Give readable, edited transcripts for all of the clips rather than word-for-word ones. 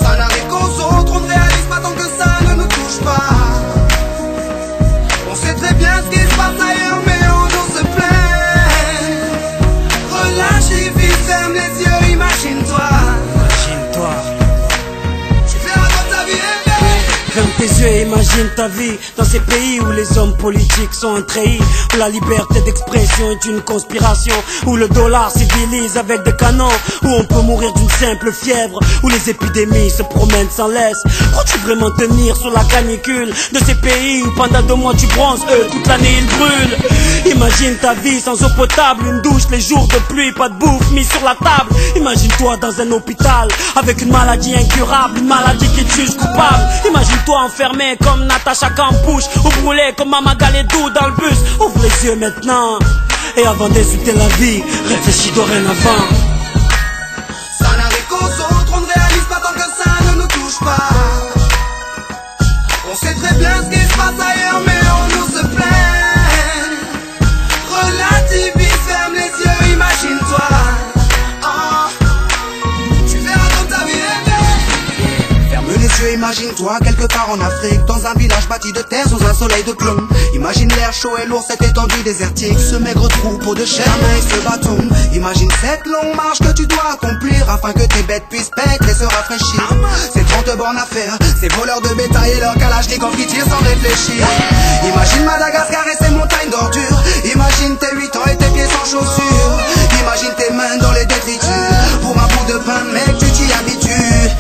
Ça n'arrive qu'aux autres, on ne réalise pas tant que ça ne nous touche pas. On sait très bien ce qui se passe ailleurs, mais on nous se plaît. Relâche et vite, ferme les yeux, imagine-toi. Tu verras comme ta vie est belle. Ferme tes yeux et imagine ta vie dans ces pays où les hommes politiques sont trahis, où la liberté d'expression est une conspiration, où le dollar civilise avec des canons, où on peut mourir d'une simple fièvre, où les épidémies se promènent sans laisse. Crois-tu vraiment tenir sur la canicule de ces pays où pendant 2 mois tu bronzes, eux toute l'année ils brûlent? Imagine ta vie sans eau potable, une douche les jours de pluie, pas de bouffe mise sur la table. Imagine-toi dans un hôpital avec une maladie incurable, une maladie qui te juge coupable. Imagine-toi enfermé comme Natacha Campouche, ou brûlé comme Mama Galedou dans le bus. Ouvre les yeux maintenant, et avant d'insulter la vie, réfléchis dorénavant. Ça n'arrive qu'aux autres, on ne réalise pas tant que ça ne nous touche pas. On sait très bien ce qui se passe ailleurs, mais on nous se plaît. Relativise, ferme les yeux, imagine-toi. Tu verras comme ta vie est belle. Ferme les yeux, imagine-toi quelque part en Afrique, dans un village bâti de terre sous un soleil de plomb. Imagine l'air chaud et lourd, cette étendue désertique, ce maigre troupeau de chair et ce bâton. Imagine cette longue marche que tu dois accomplir afin que tes bêtes puissent paître et se rafraîchir. Ces 30 bornes à faire, ces voleurs de bétail et leurs kalachnikovs qui tirent sans réfléchir. Imagine Madagascar et ses montagnes d'ordures. Imagine tes 8 ans et tes pieds sans chaussures. Imagine tes mains dans les détritus. Pour un bout de pain, mec, tu t'y habitues.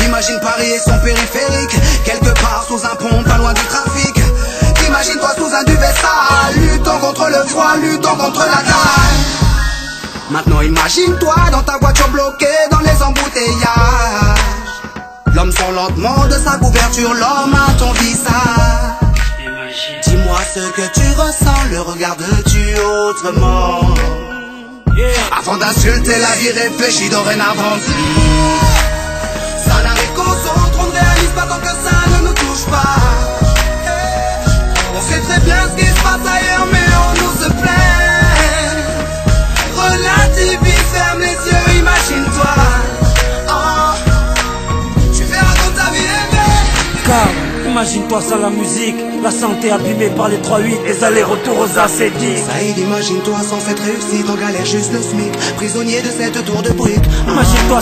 Imagine Paris et son périphérique, quelque part sous un pont, pas loin du trafic. Imagine-toi sous un duvet sale, luttant contre le froid, luttant contre la dalle. Maintenant imagine-toi dans ta voiture bloquée dans les embouteillages. L'homme sort lentement de sa couverture, l'homme à ton visage. Dis-moi ce que tu ressens, le regardes-tu autrement? Avant d'insulter la vie, réfléchis dorénavant. Ça n'arrive qu'aux autres, on ne réalise pas tant que ça ne nous touche pas. On sait très bien ce qui se passe ailleurs, mais on nous se plaît. Relativise, ferme les yeux, imagine-toi. Tu verras comme ta vie est belle. Car imagine-toi sans la musique, la santé abîmée par les 3-8, les allers-retours aux AC10. Saïd, imagine-toi sans cette réussite, en galère juste le SMIC, prisonnier de cette tour de briques. Imagine-toi